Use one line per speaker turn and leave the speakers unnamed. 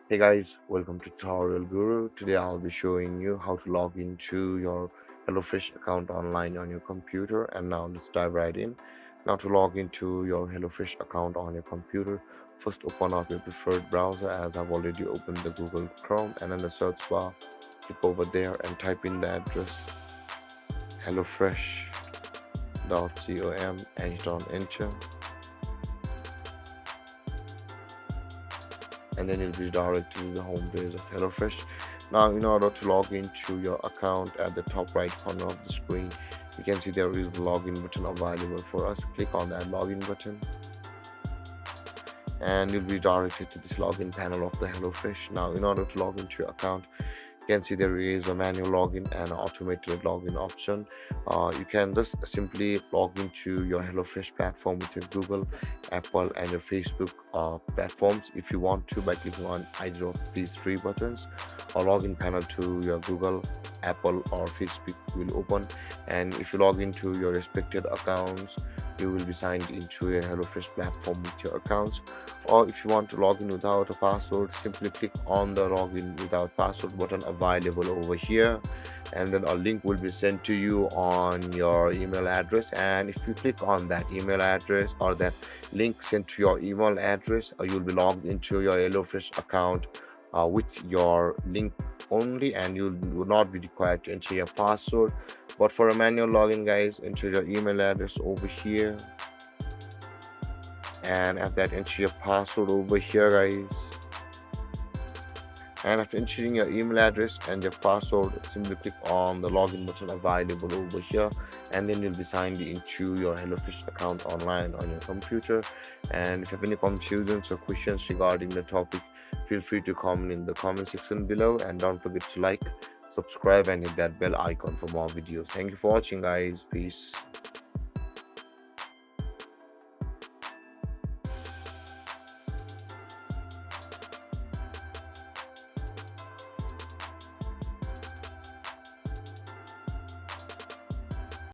Hey guys, welcome to Tutorial Guru. Today I'll be showing you how to log into your HelloFresh account online on your computer. And now let's dive right in. Now to log into your HelloFresh account on your computer, first open up your preferred browser as I've already opened the Google Chrome, and in the search bar, click over there and type in the address hellofresh.com and hit on enter, and then you'll be directed to the home page of HelloFresh. Now, in order to log into your account, at the top right corner of the screen, you can see there is a login button available for us. Click on that login button, and you'll be directed to this login panel of the HelloFresh. Now, in order to log into your account, you can see there is a manual login and an automated login option. You can just simply log into your HelloFresh platform with your Google, Apple, and your Facebook platforms if you want to, by clicking on either of these three buttons. A login panel to your Google, Apple, or Facebook will open, and if you log into your respected accounts, you will be signed into your HelloFresh platform with your accounts. Or if you want to log in without a password, simply click on the login without password button available over here, and then a link will be sent to you on your email address. And if you click on that email address or that link sent to your email address, you'll be logged into your HelloFresh account with your link only, and you will not be required to enter your password. But for a manual login, guys, enter your email address over here, and after that enter your password over here, guys. And after entering your email address and your password, simply click on the login button available over here, and then you'll be signed into your HelloFresh account online on your computer. And if you have any confusions or questions regarding the topic, feel free to comment in the comment section below, and don't forget to like, subscribe, and hit that bell icon for more videos. Thank you for watching, guys. Peace.